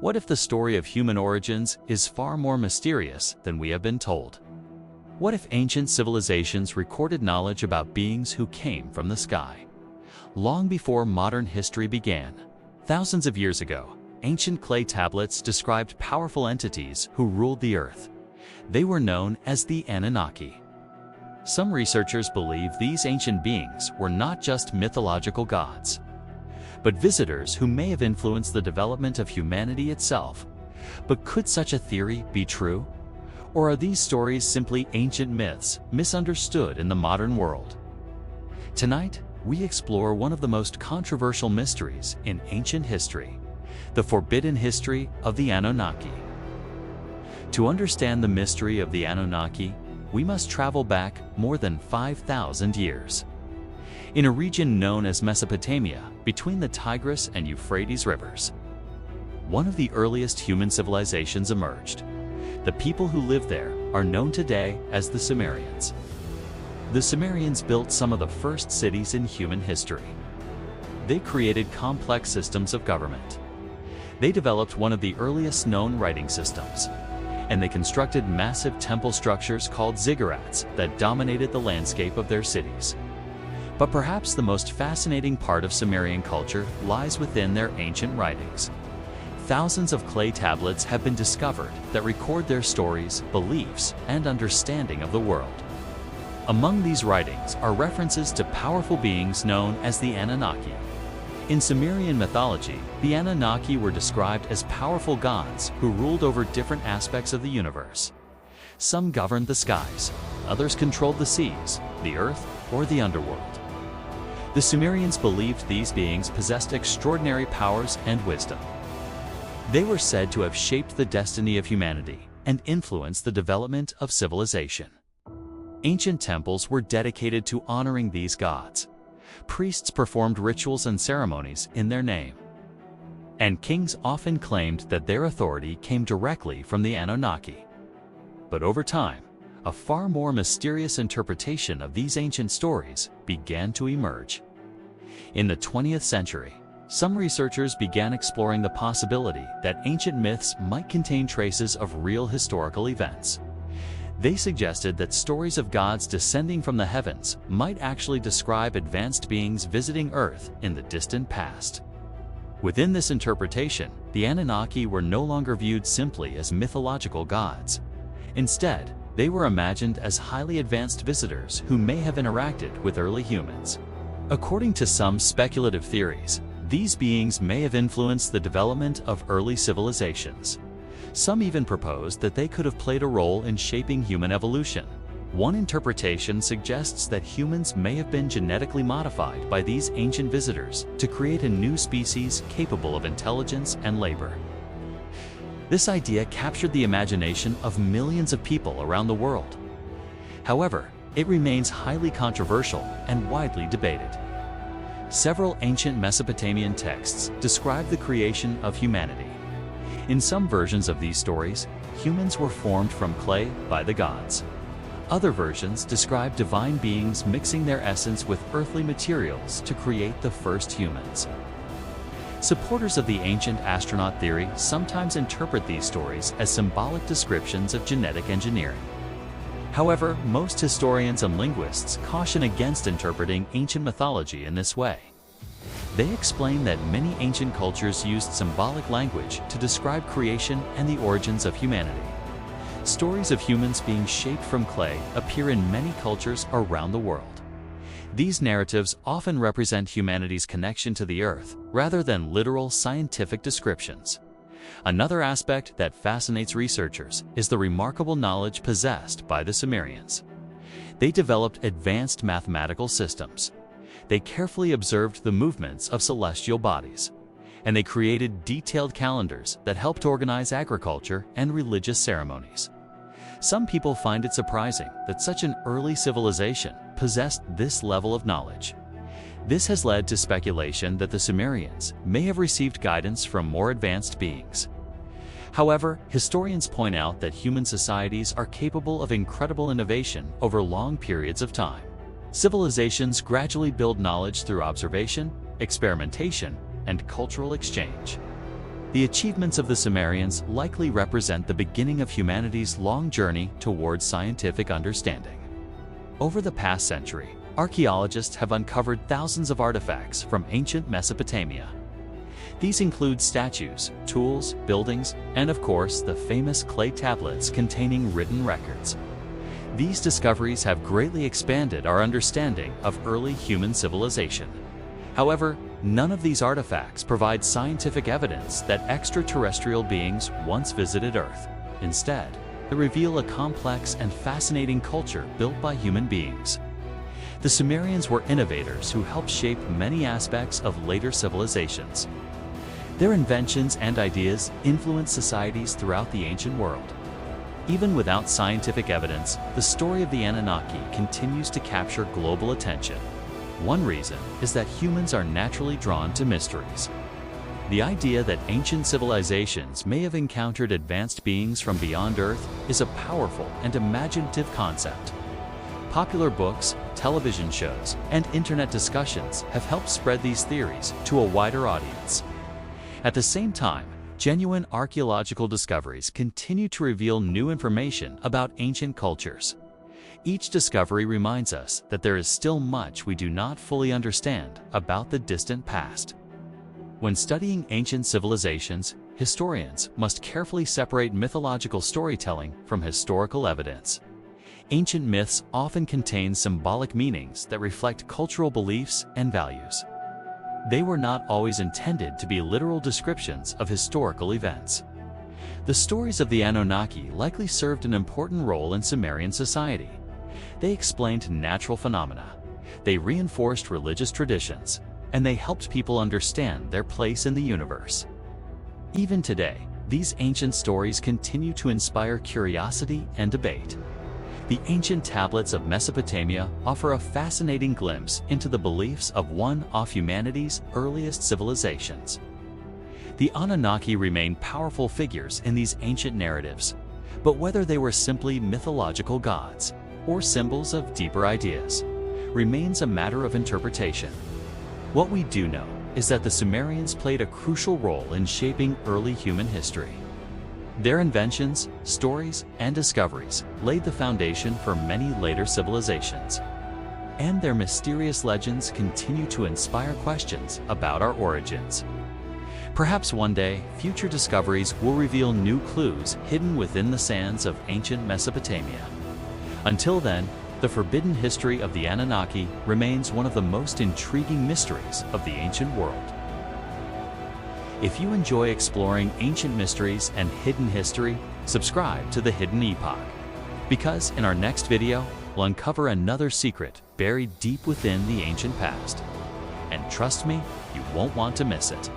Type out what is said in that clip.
What if the story of human origins is far more mysterious than we have been told? What if ancient civilizations recorded knowledge about beings who came from the sky? Long before modern history began, thousands of years ago, ancient clay tablets described powerful entities who ruled the earth. They were known as the Anunnaki. Some researchers believe these ancient beings were not just mythological gods, but visitors who may have influenced the development of humanity itself. But could such a theory be true? Or are these stories simply ancient myths misunderstood in the modern world? Tonight, we explore one of the most controversial mysteries in ancient history, the forbidden history of the Anunnaki. To understand the mystery of the Anunnaki, we must travel back more than 5,000 years. In a region known as Mesopotamia, between the Tigris and Euphrates rivers, one of the earliest human civilizations emerged. The people who lived there are known today as the Sumerians. The Sumerians built some of the first cities in human history. They created complex systems of government. They developed one of the earliest known writing systems, and they constructed massive temple structures called ziggurats that dominated the landscape of their cities. But perhaps the most fascinating part of Sumerian culture lies within their ancient writings. Thousands of clay tablets have been discovered that record their stories, beliefs, and understanding of the world. Among these writings are references to powerful beings known as the Anunnaki. In Sumerian mythology, the Anunnaki were described as powerful gods who ruled over different aspects of the universe. Some governed the skies, others controlled the seas, the earth, or the underworld. The Sumerians believed these beings possessed extraordinary powers and wisdom. They were said to have shaped the destiny of humanity and influenced the development of civilization. Ancient temples were dedicated to honoring these gods. Priests performed rituals and ceremonies in their name. And kings often claimed that their authority came directly from the Anunnaki. But over time, a far more mysterious interpretation of these ancient stories began to emerge. In the 20th century, some researchers began exploring the possibility that ancient myths might contain traces of real historical events. They suggested that stories of gods descending from the heavens might actually describe advanced beings visiting Earth in the distant past. Within this interpretation, the Anunnaki were no longer viewed simply as mythological gods. Instead, they were imagined as highly advanced visitors who may have interacted with early humans. According to some speculative theories, these beings may have influenced the development of early civilizations. Some even proposed that they could have played a role in shaping human evolution. One interpretation suggests that humans may have been genetically modified by these ancient visitors to create a new species capable of intelligence and labor. This idea captured the imagination of millions of people around the world. However, it remains highly controversial and widely debated. Several ancient Mesopotamian texts describe the creation of humanity. In some versions of these stories, humans were formed from clay by the gods. Other versions describe divine beings mixing their essence with earthly materials to create the first humans. Supporters of the ancient astronaut theory sometimes interpret these stories as symbolic descriptions of genetic engineering. However, most historians and linguists caution against interpreting ancient mythology in this way. They explain that many ancient cultures used symbolic language to describe creation and the origins of humanity. Stories of humans being shaped from clay appear in many cultures around the world. These narratives often represent humanity's connection to the earth rather than literal scientific descriptions. Another aspect that fascinates researchers is the remarkable knowledge possessed by the Sumerians. They developed advanced mathematical systems. They carefully observed the movements of celestial bodies, and they created detailed calendars that helped organize agriculture and religious ceremonies. Some people find it surprising that such an early civilization possessed this level of knowledge. This has led to speculation that the Sumerians may have received guidance from more advanced beings. However, historians point out that human societies are capable of incredible innovation over long periods of time. Civilizations gradually build knowledge through observation, experimentation, and cultural exchange. The achievements of the Sumerians likely represent the beginning of humanity's long journey towards scientific understanding. Over the past century, archaeologists have uncovered thousands of artifacts from ancient Mesopotamia. These include statues, tools, buildings, and of course, the famous clay tablets containing written records. These discoveries have greatly expanded our understanding of early human civilization. However, none of these artifacts provide scientific evidence that extraterrestrial beings once visited Earth. Instead, they reveal a complex and fascinating culture built by human beings. The Sumerians were innovators who helped shape many aspects of later civilizations. Their inventions and ideas influenced societies throughout the ancient world. Even without scientific evidence, the story of the Anunnaki continues to capture global attention. One reason is that humans are naturally drawn to mysteries. The idea that ancient civilizations may have encountered advanced beings from beyond Earth is a powerful and imaginative concept. Popular books, television shows, and internet discussions have helped spread these theories to a wider audience. At the same time, genuine archaeological discoveries continue to reveal new information about ancient cultures. Each discovery reminds us that there is still much we do not fully understand about the distant past. When studying ancient civilizations, historians must carefully separate mythological storytelling from historical evidence. Ancient myths often contain symbolic meanings that reflect cultural beliefs and values. They were not always intended to be literal descriptions of historical events. The stories of the Anunnaki likely served an important role in Sumerian society. They explained natural phenomena, they reinforced religious traditions, and they helped people understand their place in the universe. Even today, these ancient stories continue to inspire curiosity and debate. The ancient tablets of Mesopotamia offer a fascinating glimpse into the beliefs of one of humanity's earliest civilizations. The Anunnaki remain powerful figures in these ancient narratives, but whether they were simply mythological gods or symbols of deeper ideas remains a matter of interpretation. What we do know is that the Sumerians played a crucial role in shaping early human history. Their inventions, stories, and discoveries laid the foundation for many later civilizations. And their mysterious legends continue to inspire questions about our origins. Perhaps one day, future discoveries will reveal new clues hidden within the sands of ancient Mesopotamia. Until then, the forbidden history of the Anunnaki remains one of the most intriguing mysteries of the ancient world. If you enjoy exploring ancient mysteries and hidden history, subscribe to The Hidden Epoch. Because in our next video, we'll uncover another secret buried deep within the ancient past. And trust me, you won't want to miss it.